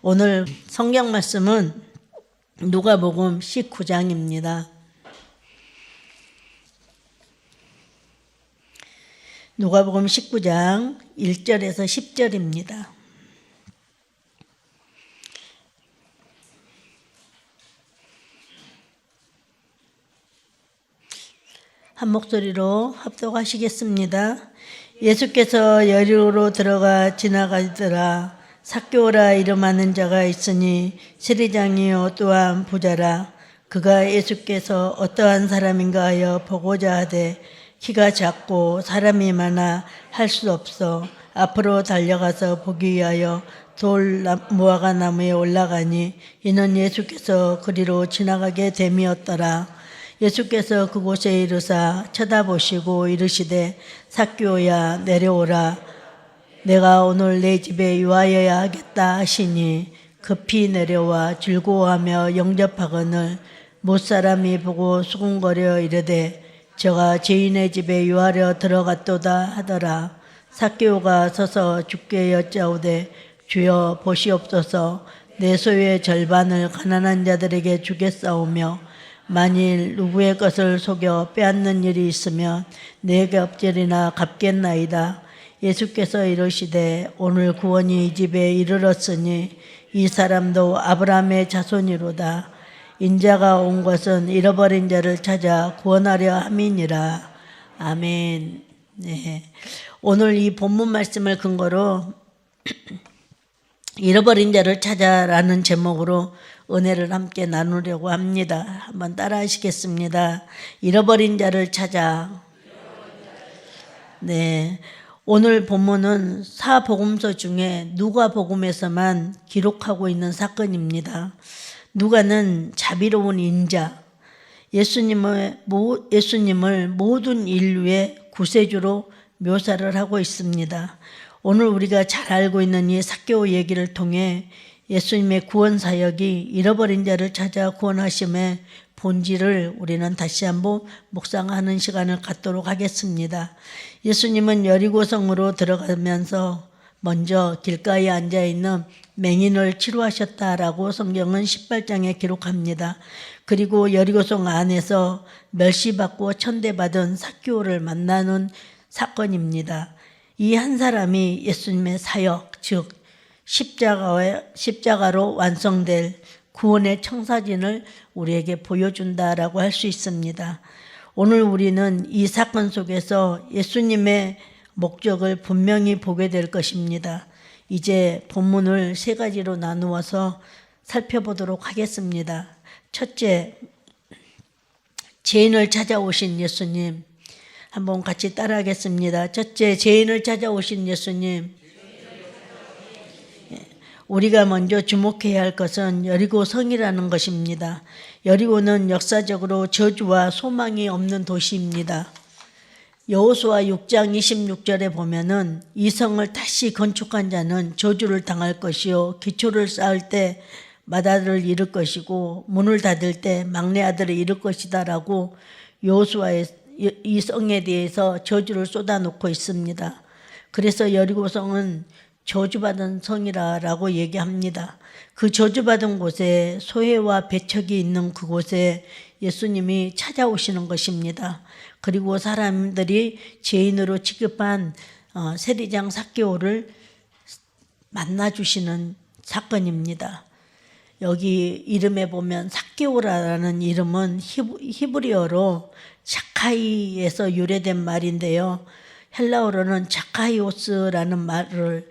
오늘 성경 말씀은 누가복음 19장입니다. 누가복음 19장 1절에서 10절입니다. 한 목소리로 합독하시겠습니다. 예수께서 여리고로 들어가 지나가더라. 삭개오라 이름하는 자가 있으니 세리장이요 또한 부자라. 그가 예수께서 어떠한 사람인가 하여 보고자 하되 키가 작고 사람이 많아 할 수 없어 앞으로 달려가서 보기 위하여 돌 무화과 나무에 올라가니 이는 예수께서 그리로 지나가게 됨이었더라. 예수께서 그곳에 이르사 쳐다보시고 이르시되 삭개오야 내려오라. 내가 오늘 내 집에 유하여야 하겠다 하시니 급히 내려와 즐거워하며 영접하거늘 못사람이 보고 수군거려 이르되 저가 죄인의 집에 유하려 들어갔도다 하더라. 삭개오가 서서 주께 여짜오되 주여 보시옵소서 내 소유의 절반을 가난한 자들에게 주겠사오며 만일 누구의 것을 속여 빼앗는 일이 있으면 내게 엎질이나 갚겠나이다. 예수께서 이르시되 오늘 구원이 이 집에 이르렀으니 이 사람도 아브라함의 자손이로다. 인자가 온 것은 잃어버린 자를 찾아 구원하려 함이니라. 아멘. 네. 오늘 이 본문 말씀을 근거로 잃어버린 자를 찾아라는 제목으로 은혜를 함께 나누려고 합니다. 한번 따라 하시겠습니다. 잃어버린 자를 찾아. 네. 오늘 본문은 사복음서 중에 누가복음에서만 기록하고 있는 사건입니다. 누가는 자비로운 인자, 예수님을 모든 인류의 구세주로 묘사를 하고 있습니다. 오늘 우리가 잘 알고 있는 이 삭개오 얘기를 통해 예수님의 구원 사역이 잃어버린 자를 찾아 구원하심의 본질을 우리는 다시 한번 묵상하는 시간을 갖도록 하겠습니다. 예수님은 여리고성으로 들어가면서 먼저 길가에 앉아있는 맹인을 치료하셨다라고 성경은 18장에 기록합니다. 그리고 여리고성 안에서 멸시받고 천대받은 삭개오를 만나는 사건입니다. 이 한 사람이 예수님의 사역, 즉 십자가로 완성될 구원의 청사진을 우리에게 보여준다라고 할 수 있습니다. 오늘 우리는 이 사건 속에서 예수님의 목적을 분명히 보게 될 것입니다. 이제 본문을 세 가지로 나누어서 살펴보도록 하겠습니다. 첫째, 죄인을 찾아오신 예수님. 한번 같이 따라하겠습니다. 첫째, 죄인을 찾아오신 예수님. 우리가 먼저 주목해야 할 것은 여리고성이라는 것입니다. 여리고는 역사적으로 저주와 소망이 없는 도시입니다. 여호수아 6장 26절에 보면은 이 성을 다시 건축한 자는 저주를 당할 것이요 기초를 쌓을 때 맏아들을 잃을 것이고 문을 닫을 때 막내 아들을 잃을 것이다라고 여호수아의 이 성에 대해서 저주를 쏟아놓고 있습니다. 그래서 여리고성은 저주받은 성이라고 얘기합니다. 그 저주받은 곳에 소회와 배척이 있는 그곳에 예수님이 찾아오시는 것입니다. 그리고 사람들이 죄인으로 취급한 세리장 삭개오를 만나주시는 사건입니다. 여기 이름에 보면 삭개오라는 이름은 히브리어로 자카이에서 유래된 말인데요. 헬라어로는 자카이오스라는 말을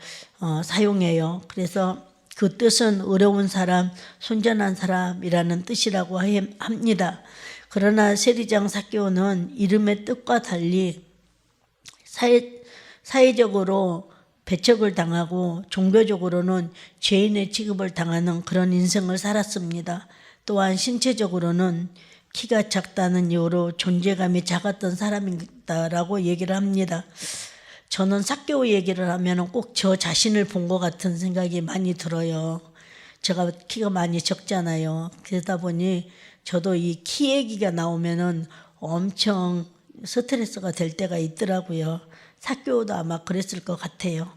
사용해요. 그래서 그 뜻은 어려운 사람, 손전한 사람이라는 뜻이라고 합니다. 그러나 세리장 삭개오는 이름의 뜻과 달리 사회적으로 배척을 당하고 종교적으로는 죄인의 취급을 당하는 그런 인생을 살았습니다. 또한 신체적으로는 키가 작다는 이유로 존재감이 작았던 사람이다라고 얘기를 합니다. 저는 삭개오 얘기를 하면 꼭 저 자신을 본 것 같은 생각이 많이 들어요. 제가 키가 많이 적잖아요. 그러다 보니 저도 이 키 얘기가 나오면은 엄청 스트레스가 될 때가 있더라고요. 삭개오도 아마 그랬을 것 같아요.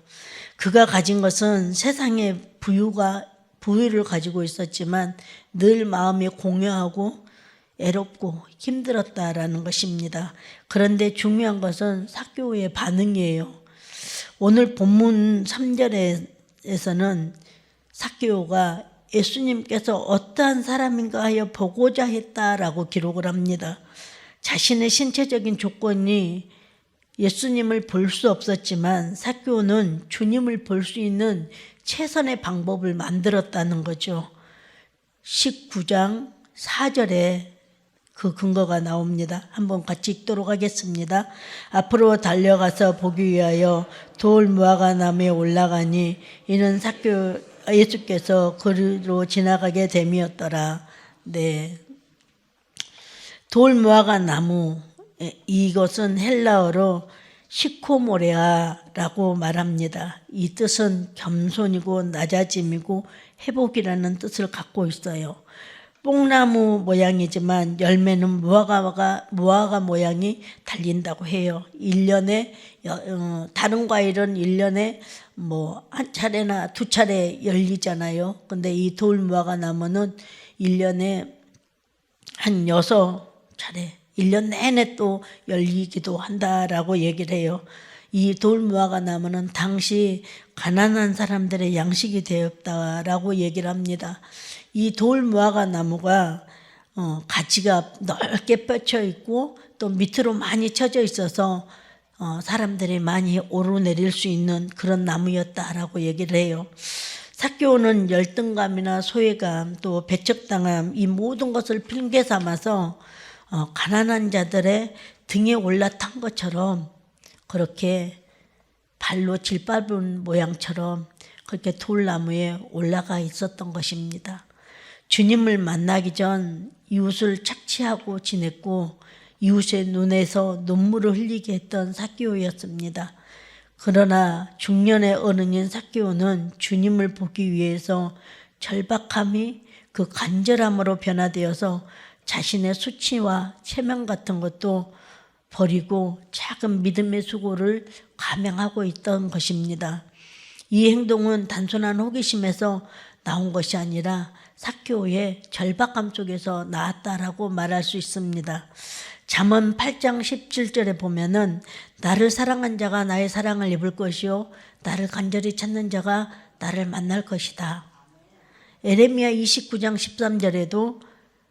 그가 가진 것은 세상의 부유를 가지고 있었지만 늘 마음이 공허하고 애롭고 힘들었다라는 것입니다. 그런데 중요한 것은 삭개오의 반응이에요. 오늘 본문 3절에서는 삭개오가 예수님께서 어떠한 사람인가 하여 보고자 했다라고 기록을 합니다. 자신의 신체적인 조건이 예수님을 볼 수 없었지만 삭개오는 주님을 볼 수 있는 최선의 방법을 만들었다는 거죠. 19장 4절에 그 근거가 나옵니다. 한번 같이 읽도록 하겠습니다. 앞으로 달려가서 보기 위하여 돌무화과나무에 올라가니 이는 예수께서 그리로 지나가게 됨이었더라. 네. 돌무화과나무, 이것은 헬라어로 시코모레아라고 말합니다. 이 뜻은 겸손이고 낮아짐이고 회복이라는 뜻을 갖고 있어요. 뽕나무 모양이지만 열매는 무화과 모양이 달린다고 해요. 1년에 다른 과일은 1년에 한 차례나 두 차례 열리잖아요. 근데 이 돌무화과 나무는 1년에 한 6차례 1년 내내 또 열리기도 한다라고 얘기를 해요. 이 돌무화과 나무는 당시 가난한 사람들의 양식이 되었다라고 얘기를 합니다. 이 돌무화과 나무가 가지가 넓게 뻗쳐 있고 또 밑으로 많이 쳐져 있어서 사람들이 많이 오르내릴 수 있는 그런 나무였다라고 얘기를 해요. 삭개오는 열등감이나 소외감 또 배척당함 이 모든 것을 핑계 삼아서 가난한 자들의 등에 올라탄 것처럼 그렇게 발로 질밟은 모양처럼 그렇게 돌나무에 올라가 있었던 것입니다. 주님을 만나기 전 이웃을 착취하고 지냈고 이웃의 눈에서 눈물을 흘리게 했던 삭개오였습니다. 그러나 중년의 어른인 삭개오는 주님을 보기 위해서 절박함이 그 간절함으로 변화되어서 자신의 수치와 체면 같은 것도 버리고 작은 믿음의 수고를 감행하고 있던 것입니다. 이 행동은 단순한 호기심에서 나온 것이 아니라 삭개오의 절박함 속에서 나왔다라고 말할 수 있습니다. 잠언 8장 17절에 보면은 나를 사랑한 자가 나의 사랑을 입을 것이요 나를 간절히 찾는 자가 나를 만날 것이다. 에레미야 29장 13절에도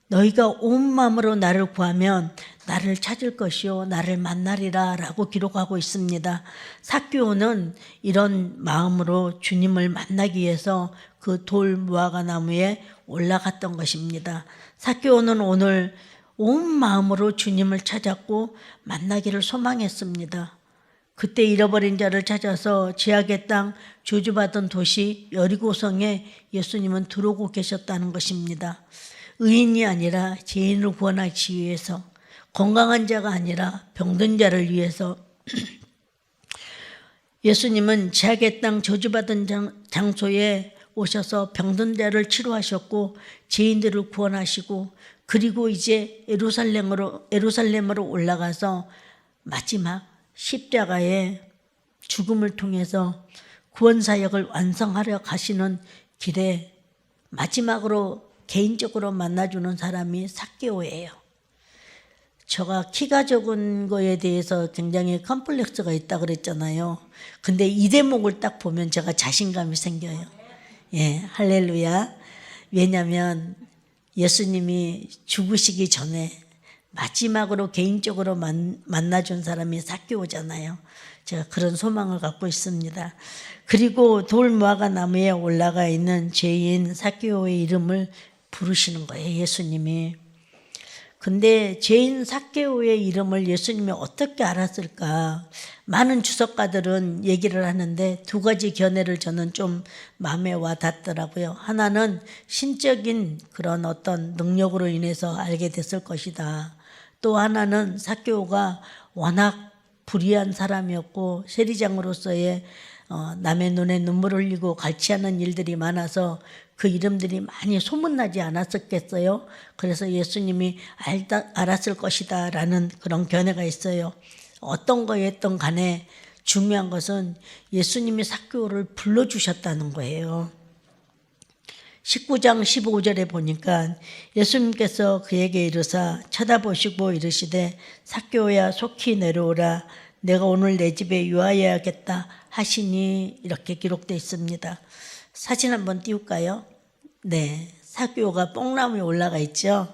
너희가 온 마음으로 나를 구하면 나를 찾을 것이요 나를 만나리라 라고 기록하고 있습니다. 삭개오는 이런 마음으로 주님을 만나기 위해서 그 돌무화과 나무에 올라갔던 것입니다. 삭개오는 오늘 온 마음으로 주님을 찾았고 만나기를 소망했습니다. 그때 잃어버린 자를 찾아서 지하의 땅 저주받은 도시 여리고성에 예수님은 들어오고 계셨다는 것입니다. 의인이 아니라 죄인을 구원하기 위해서 건강한 자가 아니라 병든 자를 위해서 예수님은 지하의 땅 저주받은 장소에 오셔서 병든 자를 치료하셨고 죄인들을 구원하시고 그리고 이제 예루살렘으로 올라가서 마지막 십자가의 죽음을 통해서 구원 사역을 완성하려 가시는 길에 마지막으로 개인적으로 만나주는 사람이 삭개오예요. 제가 키가 적은 거에 대해서 굉장히 컴플렉스가 있다 그랬잖아요. 근데 이 대목을 딱 보면 제가 자신감이 생겨요. 예, 할렐루야. 왜냐하면 예수님이 죽으시기 전에 마지막으로 개인적으로 만나준 사람이 삭개오잖아요. 제가 그런 소망을 갖고 있습니다. 그리고 돌무화과 나무에 올라가 있는 죄인 삭개오의 이름을 부르시는 거예요, 예수님이. 근데 죄인 삭개오의 이름을 예수님이 어떻게 알았을까? 많은 주석가들은 얘기를 하는데 두 가지 견해를 저는 좀 마음에 와 닿더라고요. 하나는 신적인 그런 어떤 능력으로 인해서 알게 됐을 것이다. 또 하나는 삭개오가 워낙 불의한 사람이었고 세리장으로서의 남의 눈에 눈물을 흘리고 갈취하는 일들이 많아서 그 이름들이 많이 소문나지 않았었겠어요. 그래서 예수님이 알았을 것이다 라는 그런 견해가 있어요. 어떤 거였던 간에 중요한 것은 예수님이 삭개오를 불러주셨다는 거예요. 19장 15절에 보니까 예수님께서 그에게 이르사 쳐다보시고 이르시되 삭개오야 속히 내려오라 내가 오늘 내 집에 유하여야겠다 하시니 이렇게 기록되어 있습니다. 사진 한번 띄울까요? 네, 삭개오가 뽕나무에 올라가 있죠.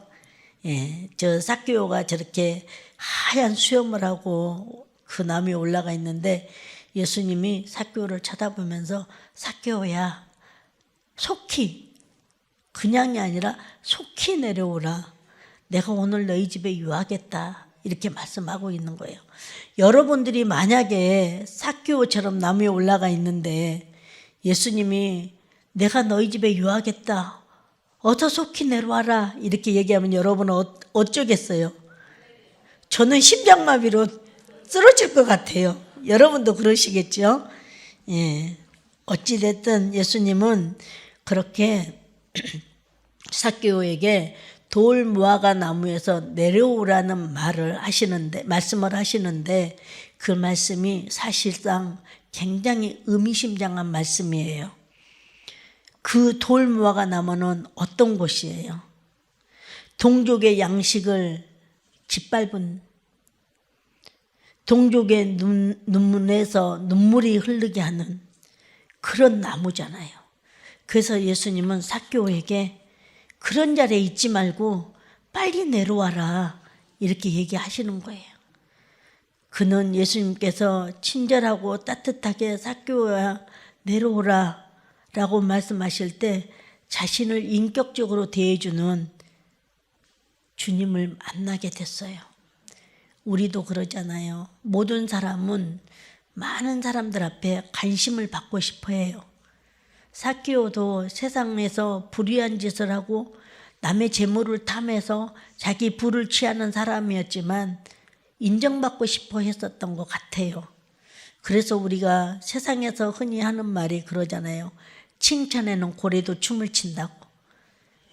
예, 저 삭개오가 저렇게 하얀 수염을 하고 그 나무에 올라가 있는데 예수님이 삭개오를 쳐다보면서 삭개오야 속히 그냥이 아니라 속히 내려오라 내가 오늘 너희 집에 유하겠다 이렇게 말씀하고 있는 거예요. 여러분들이 만약에 삭개오처럼 나무에 올라가 있는데 예수님이 내가 너희 집에 유하겠다 어서 속히 내려와라 이렇게 얘기하면 여러분은 어쩌겠어요? 저는 심장마비로 쓰러질 것 같아요. 여러분도 그러시겠죠? 예. 어찌됐든 예수님은 그렇게 삭개오에게 돌 무화과 나무에서 내려오라는 말씀을 하시는데 그 말씀이 사실상 굉장히 의미심장한 말씀이에요. 그 돌 무화과 나무는 어떤 곳이에요? 동족의 양식을 짓밟은 동족의 눈에서 눈물이 흐르게 하는 그런 나무잖아요. 그래서 예수님은 삭개오에게 그런 자리에 있지 말고 빨리 내려와라 이렇게 얘기하시는 거예요. 그는 예수님께서 친절하고 따뜻하게 삭개오야 내려오라 라고 말씀하실 때 자신을 인격적으로 대해주는 주님을 만나게 됐어요. 우리도 그러잖아요. 모든 사람은 많은 사람들 앞에 관심을 받고 싶어 해요. 삭개오도 세상에서 불의한 짓을 하고 남의 재물을 탐해서 자기 부를 취하는 사람이었지만 인정받고 싶어 했었던 것 같아요. 그래서 우리가 세상에서 흔히 하는 말이 그러잖아요. 칭찬에는 고래도 춤을 춘다고.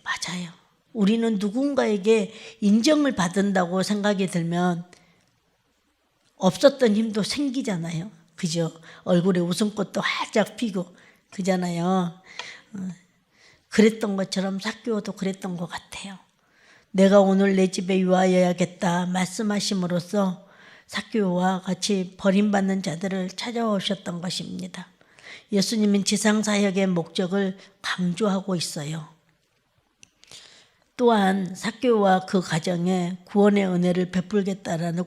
맞아요. 우리는 누군가에게 인정을 받는다고 생각이 들면 없었던 힘도 생기잖아요. 그죠? 얼굴에 웃음꽃도 활짝 피고 그잖아요. 그랬던 것처럼 삭개오도 그랬던 것 같아요. 내가 오늘 내 집에 유하여야겠다 말씀하심으로써 삭개오와 같이 버림받는 자들을 찾아오셨던 것입니다. 예수님은 지상사역의 목적을 강조하고 있어요. 또한 삭개오와 그 가정에 구원의 은혜를 베풀겠다라는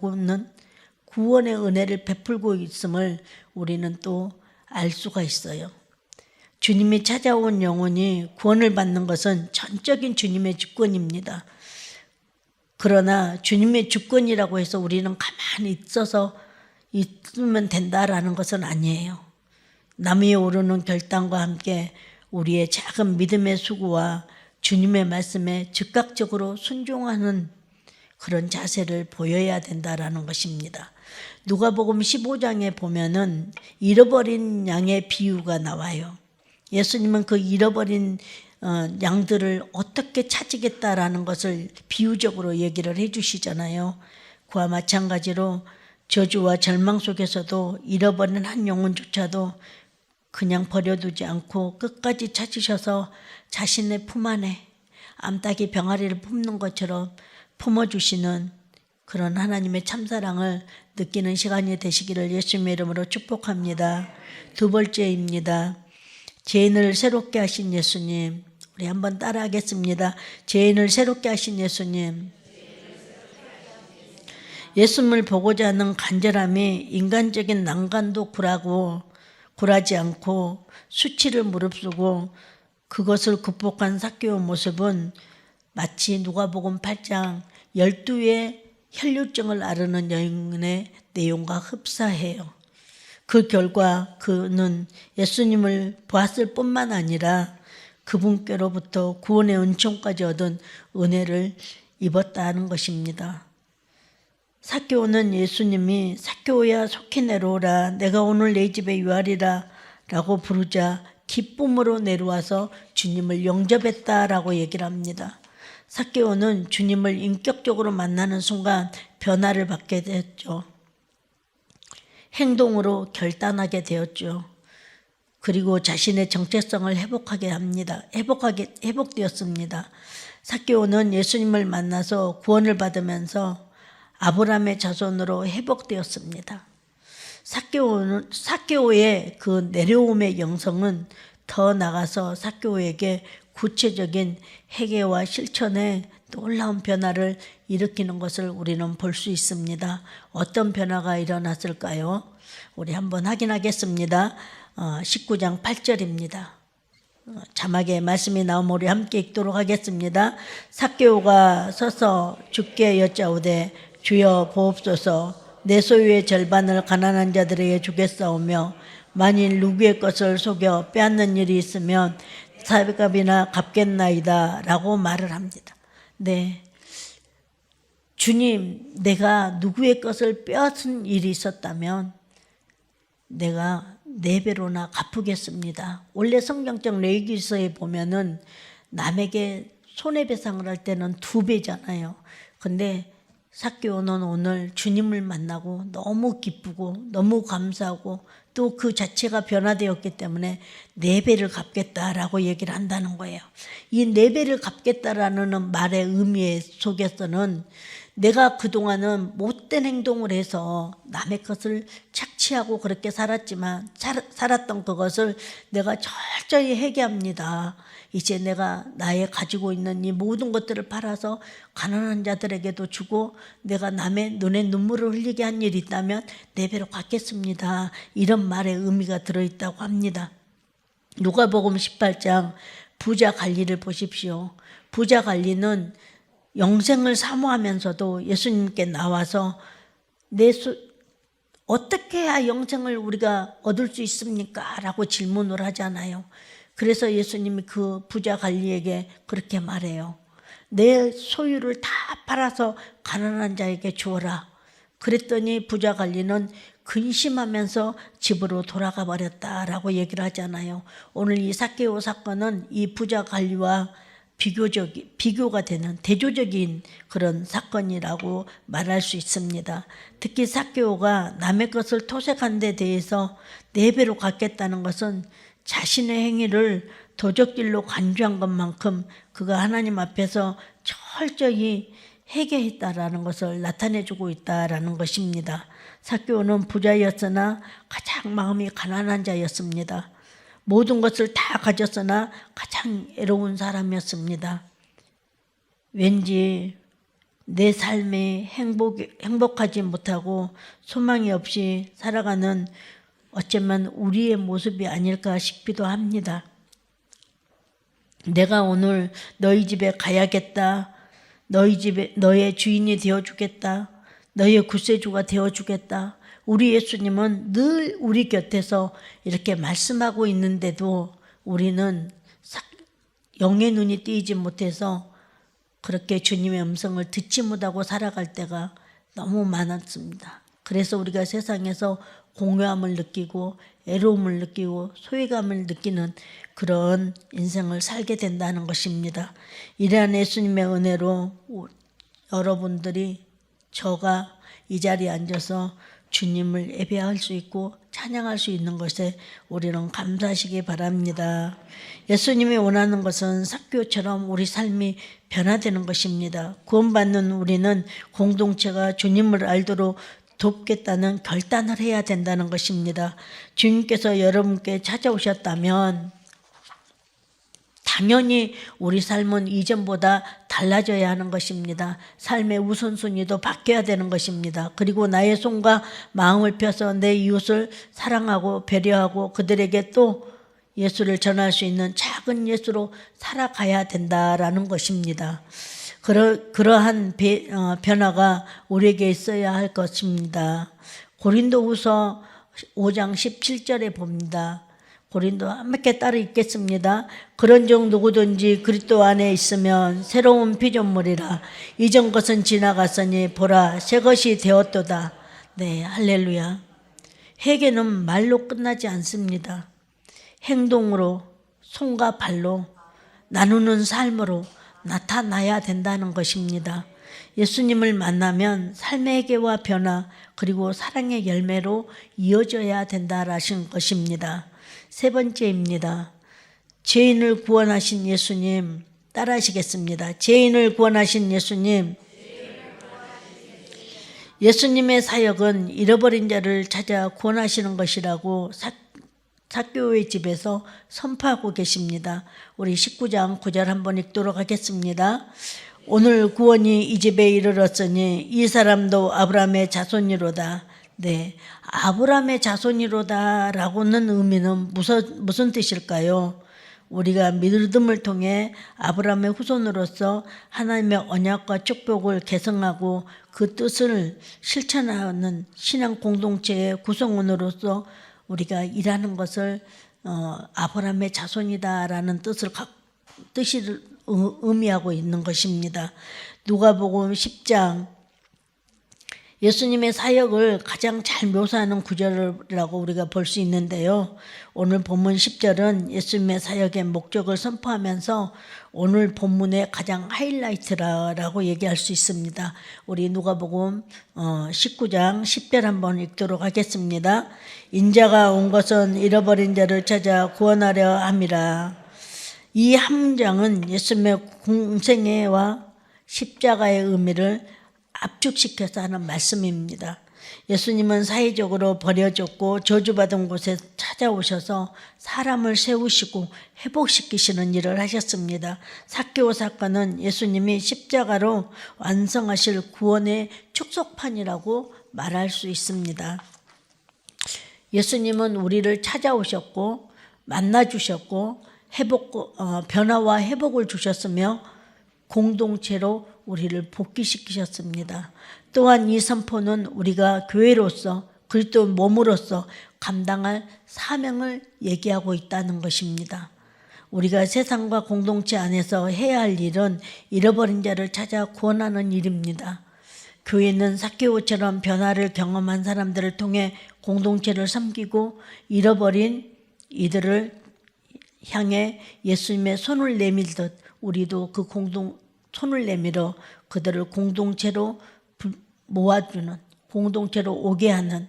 구원의 은혜를 베풀고 있음을 우리는 또 알 수가 있어요. 주님이 찾아온 영혼이 구원을 받는 것은 전적인 주님의 주권입니다. 그러나 주님의 주권이라고 해서 우리는 가만히 있으면 된다라는 것은 아니에요. 남 위에 오르는 결단과 함께 우리의 작은 믿음의 수고와 주님의 말씀에 즉각적으로 순종하는 그런 자세를 보여야 된다라는 것입니다. 누가복음 15장에 보면은 잃어버린 양의 비유가 나와요. 예수님은 그 잃어버린 양들을 어떻게 찾으겠다라는 것을 비유적으로 얘기를 해주시잖아요. 그와 마찬가지로 저주와 절망 속에서도 잃어버린 한 영혼조차도 그냥 버려두지 않고 끝까지 찾으셔서 자신의 품 안에 암탉이 병아리를 품는 것처럼 품어주시는 그런 하나님의 참사랑을 느끼는 시간이 되시기를 예수님의 이름으로 축복합니다. 두 번째입니다. 죄인을 새롭게 하신 예수님. 우리 한번 따라하겠습니다. 죄인을 새롭게 하신 예수님. 예수님을 보고자 하는 간절함이 인간적인 난간도 굴하지 않고 수치를 무릅쓰고 그것을 극복한 삭개오 모습은 마치 누가복음 8장 12의 혈류증을 앓는 여인의 내용과 흡사해요. 그 결과 그는 예수님을 보았을 뿐만 아니라 그분께로부터 구원의 은총까지 얻은 은혜를 입었다는 것입니다. 삭개오는 예수님이 삭개오야 속히 내려오라 내가 오늘 내 집에 유하리라 라고 부르자 기쁨으로 내려와서 주님을 영접했다라고 얘기를 합니다. 삭개오는 주님을 인격적으로 만나는 순간 변화를 받게 되었죠. 행동으로 결단하게 되었죠. 그리고 자신의 정체성을 회복하게 합니다. 회복되었습니다. 삭개오는 예수님을 만나서 구원을 받으면서 아브라함의 자손으로 회복되었습니다. 삭개오의 그 내려옴의 영성은 더 나아가서 삭개오에게 구체적인 회개와 실천의 놀라운 변화를 일으키는 것을 우리는 볼 수 있습니다. 어떤 변화가 일어났을까요? 우리 한번 확인하겠습니다. 19장 8절입니다. 자막에 말씀이 나오면 우리 함께 읽도록 하겠습니다. 삭개오가 서서 주께 여짜오되 주여 보옵소서, 내 소유의 절반을 가난한 자들에게 주겠사오며 만일 누구의 것을 속여 빼앗는 일이 있으면 사백값이나 갚겠나이다 라고 말을 합니다. 네, 주님, 내가 누구의 것을 빼앗은 일이 있었다면 내가 4배로나 갚으겠습니다. 원래 성경적 레위기서에 보면은 남에게 손해배상을 할 때는 2배잖아요. 근데 삭개오는 오늘 주님을 만나고 너무 기쁘고 너무 감사하고 또 그 자체가 변화되었기 때문에 4배를 갚겠다라고 얘기를 한다는 거예요. 이 4배를 갚겠다라는 말의 의미 속에서는 내가 그동안은 못된 행동을 해서 남의 것을 착취하고 그렇게 살았지만 살았던 그것을 내가 철저히 회개합니다. 이제 내가 나의 가지고 있는 이 모든 것들을 팔아서 가난한 자들에게도 주고 내가 남의 눈에 눈물을 흘리게 한 일이 있다면 4배로 갚겠습니다. 이런 말의 의미가 들어있다고 합니다. 누가복음 18장 부자 관리를 보십시오. 부자 관리는 영생을 사모하면서도 예수님께 나와서 어떻게 해야 영생을 우리가 얻을 수 있습니까? 라고 질문을 하잖아요. 그래서 예수님이 그 부자 관리에게 그렇게 말해요. 내 소유를 다 팔아서 가난한 자에게 주어라. 그랬더니 부자 관리는 근심하면서 집으로 돌아가 버렸다라고 얘기를 하잖아요. 오늘 이 삭개오 사건은 이 부자 관리와 비교가 되는 대조적인 그런 사건이라고 말할 수 있습니다. 특히 삭개오가 남의 것을 토색한 데 대해서 4배로 갚겠다는 것은 자신의 행위를 도적질로 간주한 것만큼 그가 하나님 앞에서 철저히 회개했다라는 것을 나타내주고 있다라는 것입니다. 삭개오는 부자였으나 가장 마음이 가난한 자였습니다. 모든 것을 다 가졌으나 가장 애로운 사람이었습니다. 왠지 내 삶이 행복하지 못하고 소망이 없이 살아가는 어쩌면 우리의 모습이 아닐까 싶기도 합니다. 내가 오늘 너희 집에 가야겠다. 너의 주인이 되어주겠다. 너의 구세주가 되어주겠다. 우리 예수님은 늘 우리 곁에서 이렇게 말씀하고 있는데도 우리는 영의 눈이 띄지 못해서 그렇게 주님의 음성을 듣지 못하고 살아갈 때가 너무 많았습니다. 그래서 우리가 세상에서 공허함을 느끼고 애로움을 느끼고 소외감을 느끼는 그런 인생을 살게 된다는 것입니다. 이러한 예수님의 은혜로 여러분들이 저가 이 자리에 앉아서 주님을 예배할 수 있고 찬양할 수 있는 것에 우리는 감사하시기 바랍니다. 예수님이 원하는 것은 삭개오처럼 우리 삶이 변화되는 것입니다. 구원받는 우리는 공동체가 주님을 알도록 돕겠다는 결단을 해야 된다는 것입니다. 주님께서 여러분께 찾아오셨다면 당연히 우리 삶은 이전보다 달라져야 하는 것입니다. 삶의 우선순위도 바뀌어야 되는 것입니다. 그리고 나의 손과 마음을 펴서 내 이웃을 사랑하고 배려하고 그들에게 또 예수를 전할 수 있는 작은 예수로 살아가야 된다라는 것입니다. 그러한 변화가 우리에게 있어야 할 것입니다. 고린도후서 5장 17절에 봅니다. 고린도 함께 따라 읽겠습니다. 그런즉 누구든지 그리스도 안에 있으면 새로운 피조물이라. 이전 것은 지나갔으니 보라 새 것이 되었도다. 네, 할렐루야. 회개는 말로 끝나지 않습니다. 행동으로, 손과 발로, 나누는 삶으로 나타나야 된다는 것입니다. 예수님을 만나면 삶의 회개와 변화 그리고 사랑의 열매로 이어져야 된다라신 것입니다. 세 번째입니다. 죄인을 구원하신 예수님 따라하시겠습니다. 죄인을 구원하신 예수님. 예수님의 사역은 잃어버린 자를 찾아 구원하시는 것이라고 삭개오의 집에서 선포하고 계십니다. 우리 19장 9절 한번 읽도록 하겠습니다. 오늘 구원이 이 집에 이르렀으니 이 사람도 아브라함의 자손이로다. 네, 아브라함의 자손이로다라고는 의미는 무슨 뜻일까요? 우리가 믿음을 통해 아브라함의 후손으로서 하나님의 언약과 축복을 계승하고 그 뜻을 실천하는 신앙 공동체의 구성원으로서 우리가 일하는 것을 아브라함의 자손이다라는 뜻을 의미하고 있는 것입니다. 누가복음 10장 예수님의 사역을 가장 잘 묘사하는 구절이라고 우리가 볼 수 있는데요. 오늘 본문 10절은 예수님의 사역의 목적을 선포하면서 오늘 본문의 가장 하이라이트라고 얘기할 수 있습니다. 우리 누가복음 19장 10절 한번 읽도록 하겠습니다. 인자가 온 것은 잃어버린 자를 찾아 구원하려 함이라. 이 한 문장은 예수님의 공생애와 십자가의 의미를 압축시켜서 하는 말씀입니다. 예수님은 사회적으로 버려졌고 저주받은 곳에 찾아오셔서 사람을 세우시고 회복시키시는 일을 하셨습니다. 삭개오 사건은 예수님이 십자가로 완성하실 구원의 축소판이라고 말할 수 있습니다. 예수님은 우리를 찾아오셨고 만나주셨고 변화와 회복을 주셨으며 공동체로 우리를 복귀시키셨습니다. 또한 이 선포는 우리가 교회로서 그리스도 몸으로서 감당할 사명을 얘기하고 있다는 것입니다. 우리가 세상과 공동체 안에서 해야 할 일은 잃어버린 자를 찾아 구원하는 일입니다. 교회는 삭개오처럼 변화를 경험한 사람들을 통해 공동체를 섬기고 잃어버린 이들을 향해 예수님의 손을 내밀듯 우리도 그 손을 내밀어 그들을 공동체로 모아주는, 공동체로 오게 하는,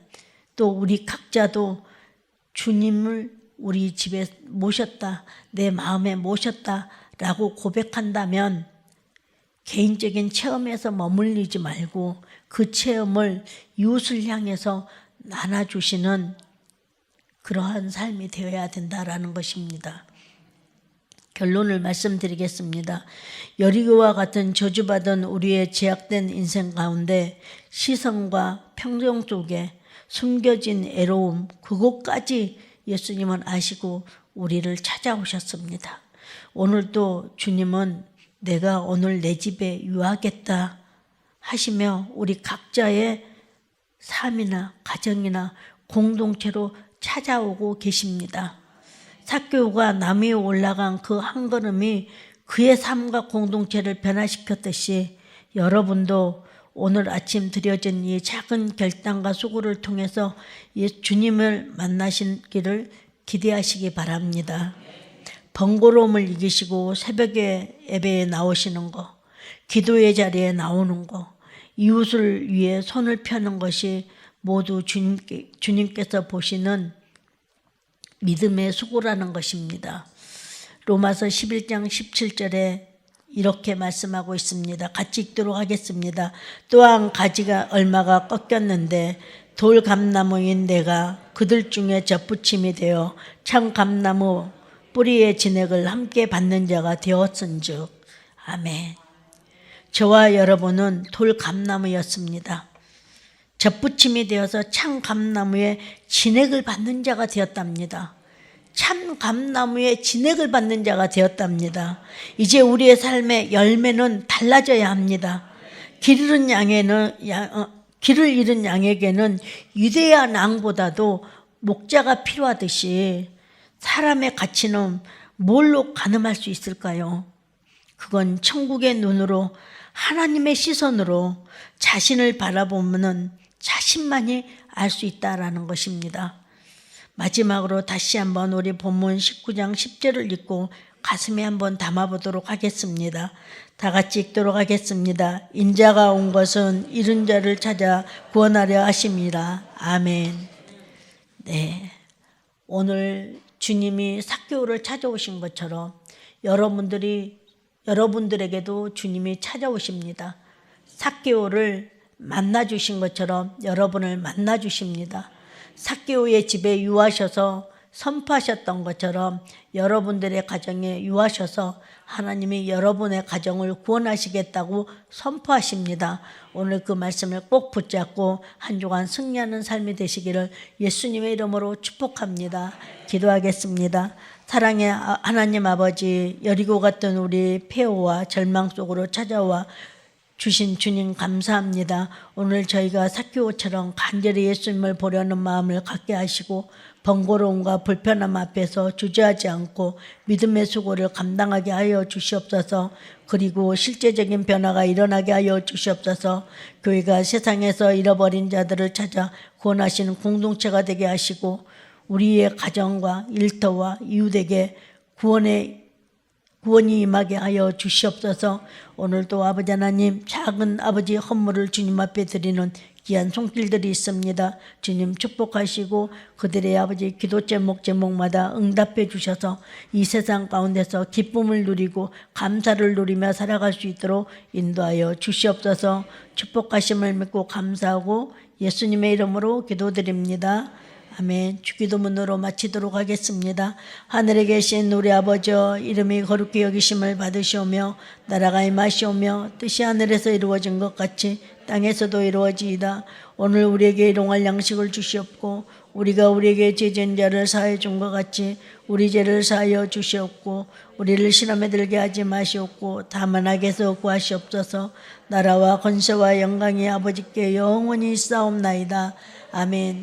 또 우리 각자도 주님을 우리 집에 모셨다, 내 마음에 모셨다라고 고백한다면 개인적인 체험에서 머물리지 말고 그 체험을 이웃을 향해서 나눠주시는 그러한 삶이 되어야 된다라는 것입니다. 결론을 말씀드리겠습니다. 여리고와 같은 저주받은 우리의 제약된 인생 가운데 시선과 평정 속에 숨겨진 애로움, 그곳까지 예수님은 아시고 우리를 찾아오셨습니다. 오늘도 주님은 내가 오늘 내 집에 유하겠다 하시며 우리 각자의 삶이나 가정이나 공동체로 찾아오고 계십니다. 삭개오가 나무 위에 올라간 그 한 걸음이 그의 삶과 공동체를 변화시켰듯이 여러분도 오늘 아침 드려진 이 작은 결단과 수고를 통해서 주님을 만나시기를 기대하시기 바랍니다. 번거로움을 이기시고 새벽에 예배에 나오시는 거, 기도의 자리에 나오는 거, 이웃을 위해 손을 펴는 것이 모두 주님께서 보시는 믿음의 수고라는 것입니다. 로마서 11장 17절에 이렇게 말씀하고 있습니다. 같이 읽도록 하겠습니다. 또한 가지가 얼마가 꺾였는데 돌 감나무인 내가 그들 중에 접붙임이 되어 참 감나무 뿌리의 진액을 함께 받는 자가 되었은즉. 아멘. 저와 여러분은 돌 감나무였습니다. 접붙임이 되어서 참 감나무의 진액을 받는 자가 되었답니다. 참 감나무의 진액을 받는 자가 되었답니다. 이제 우리의 삶의 열매는 달라져야 합니다. 길을 잃은 양에게는 유대야 낭보다도 목자가 필요하듯이 사람의 가치는 뭘로 가늠할 수 있을까요? 그건 천국의 눈으로 하나님의 시선으로 자신을 바라보면 자신만이 알 수 있다라는 것입니다. 마지막으로 다시 한번 우리 본문 19장 10절을 읽고 가슴에 한번 담아보도록 하겠습니다. 다 같이 읽도록 하겠습니다. 인자가 온 것은 잃은 자를 찾아 구원하려 하심이라. 아멘. 네, 오늘 주님이 삭개오를 찾아오신 것처럼 여러분들에게도 주님이 찾아오십니다. 삭개오를 만나주신 것처럼 여러분을 만나주십니다. 삭개오의 집에 유하셔서 선포하셨던 것처럼 여러분들의 가정에 유하셔서 하나님이 여러분의 가정을 구원하시겠다고 선포하십니다. 오늘 그 말씀을 꼭 붙잡고 한 주간 승리하는 삶이 되시기를 예수님의 이름으로 축복합니다. 기도하겠습니다. 사랑의 하나님 아버지, 여리고 같은 우리 폐허와 절망 속으로 찾아와 주신 주님 감사합니다. 오늘 저희가 삭개오처럼 간절히 예수님을 보려는 마음을 갖게 하시고 번거로움과 불편함 앞에서 주저하지 않고 믿음의 수고를 감당하게 하여 주시옵소서. 그리고 실제적인 변화가 일어나게 하여 주시옵소서. 교회가 세상에서 잃어버린 자들을 찾아 구원하시는 공동체가 되게 하시고 우리의 가정과 일터와 이웃에게 구원이 임하게 하여 주시옵소서. 오늘도 아버지 하나님 작은 아버지 헌물을 주님 앞에 드리는 귀한 손길들이 있습니다. 주님 축복하시고 그들의 아버지 기도 제목마다 응답해 주셔서 이 세상 가운데서 기쁨을 누리고 감사를 누리며 살아갈 수 있도록 인도하여 주시옵소서. 축복하심을 믿고 감사하고 예수님의 이름으로 기도드립니다. 아멘. 주기도문으로 마치도록 하겠습니다. 하늘에 계신 우리 아버지, 이름이 거룩히 여기심을 받으시오며 나라가 임하시오며 뜻이 하늘에서 이루어진 것 같이 땅에서도 이루어지이다. 오늘 우리에게 일용할 양식을 주시옵고 우리가 우리에게 죄 지은 자를 사하여 준 것 같이 우리 죄를 사하여 주시옵고 우리를 시험에 들게 하지 마시옵고 다만 악에서 구하시옵소서. 나라와 권세와 영광이 아버지께 영원히 있사옵나이다. 아멘.